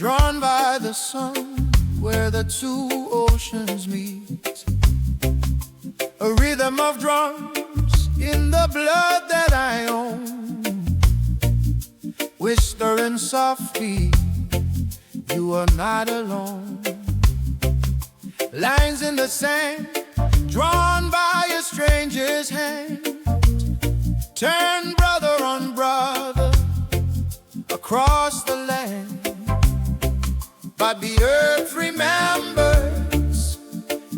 drawn by the sun where the two oceans meet. A rhythm of drums in the blood that I own, whispering softly, you are not alone. Lines in the sand, drawn by a stranger's hand, turn brother on brother across the land. But the earth remembers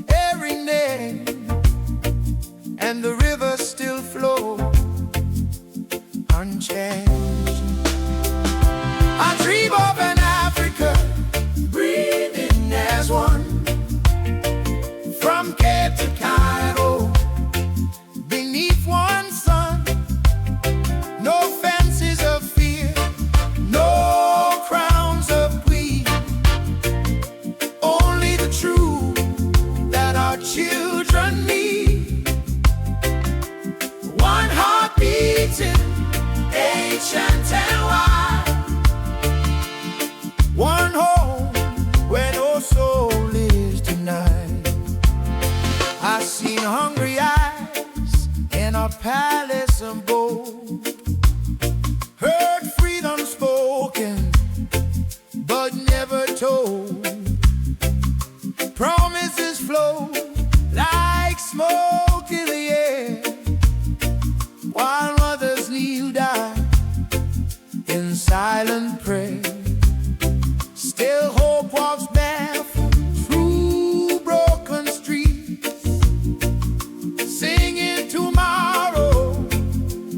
every name, and the river still flows unchanged. I dream of an Africa breathing as one, from Cape to Cairo, beneath one sun. No fences of fear, no crowns of greed, only the truth that our children need. One heart beating, ancient and wide, one home where no soul is denied. I seen hungry eyes in a palace of gold, heard freedom spoken but never told. Promises flow like smoke in the air, while mothers kneel down in silent prayer. Still hope walks barefoot through broken streets, singing tomorrow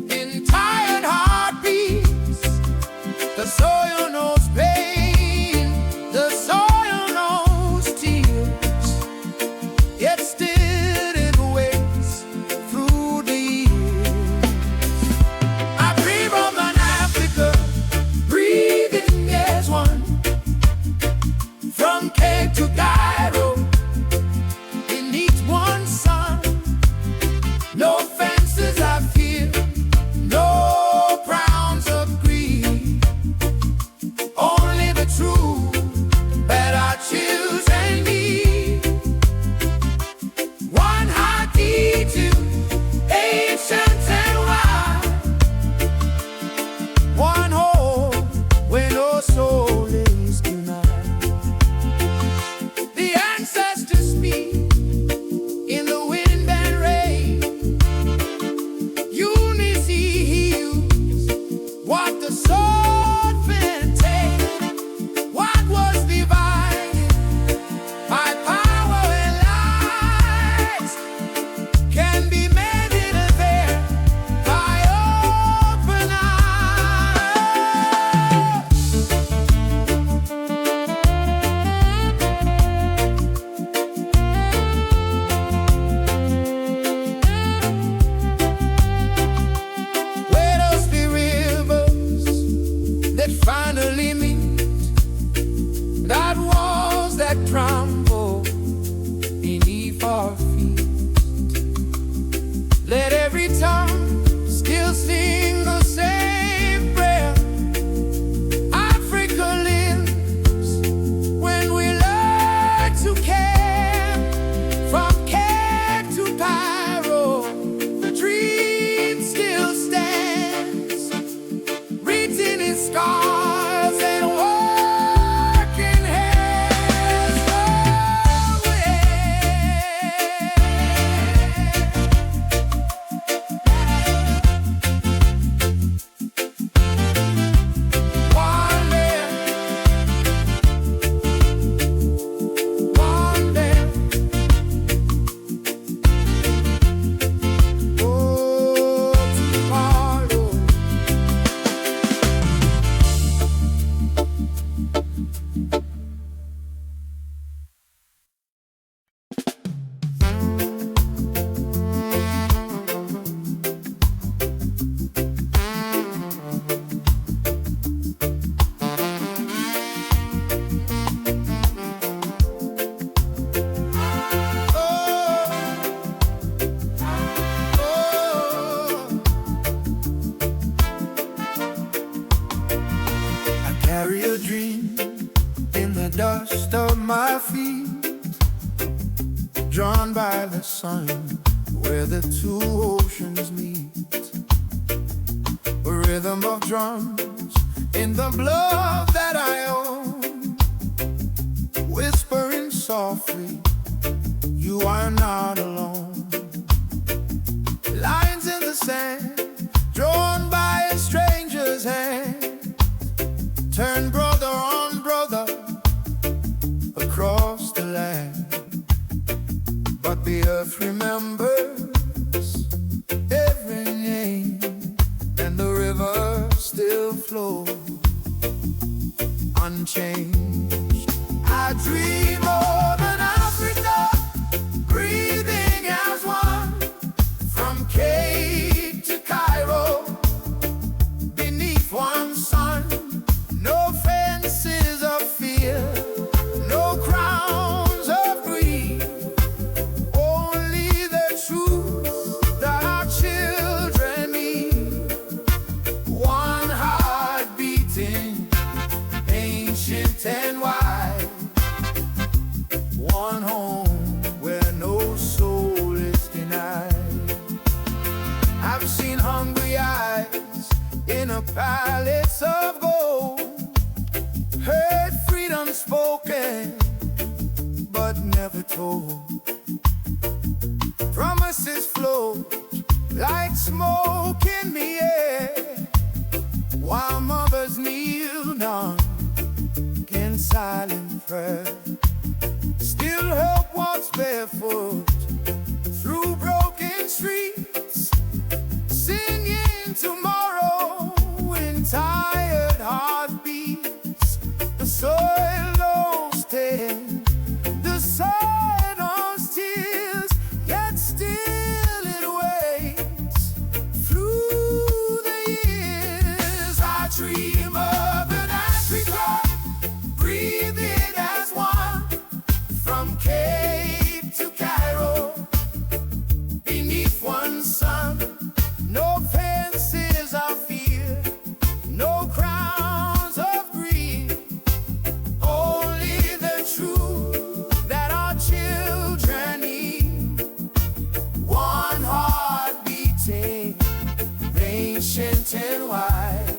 in tired heartbeats. The soil knows pain, the soil knows tears, yet still it waits through the years. I dream of an Africa breathing as one, from Cape to Cairo, beneath one sun. No fences I fear, no crowns of greed, only the truth that I choose and need. One heart beating, ancient and wide, one home where no soul is denied. The ancestors speak in the wind and rain. Unity heals what the sword can't take. What was divided by power and lies can be made in a there by open eyes. Where those the rivers that finally meet, that walls that tremble beneath our feet. Let every tongue still sing the same prayer. Africa lives when we learn to care. From Cape to Cairo, the dream still stands, written in scars and working hands. One man, one man. Oh, tomorrow. dust of my feet, drawn by the sun, where the two oceans meet. A rhythm of drums in the blood that I own, whispering softly, you are not alone. Lines in the sand, drawn by a stranger's hand, turn brother on brother across the land. But the earth remembers every name, and the river still flows unchanged. I dream of an Africa, breathing as one, from Cape to Cairo, beneath one sun. No fences of fear, no crowns of greed, only the truth that our children need. One heart beating, ancient and wide, one home where no soul is denied. I've seen hungry eyes in a palace of gold, heard freedom spoken but never told. Promises float like smoke in the air, while mothers kneel down in silent prayer. Still hope walks barefoot through broken streets, singing tomorrow in tired heartbeats. The soil don't stand, the sun knows tears, yet still it waits through the years. I dream of an Africa, breathing as one, from Cape to Cairo, beneath one sun. No fences of fear, no crowns of greed, only the truth that our children need. One heart beating, ancient and wide,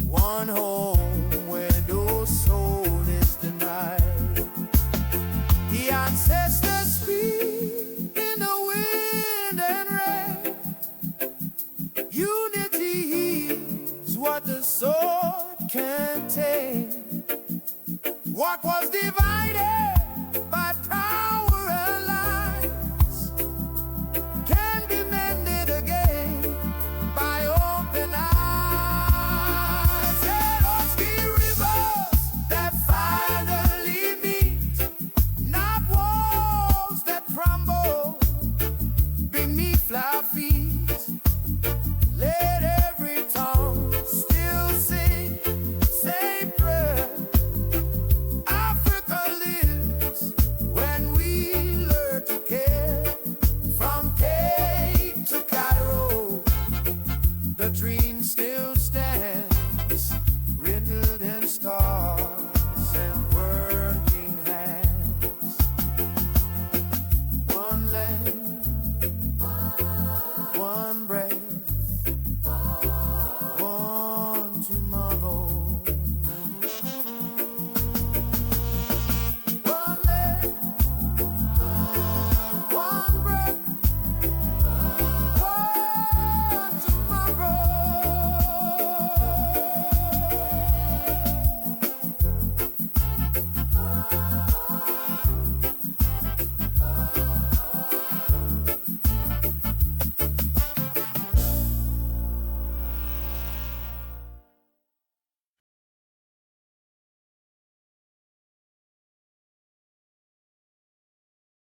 one home where no soul is denied. The ancestors speak in the wind and rain. Unity is what the sword can tame. What was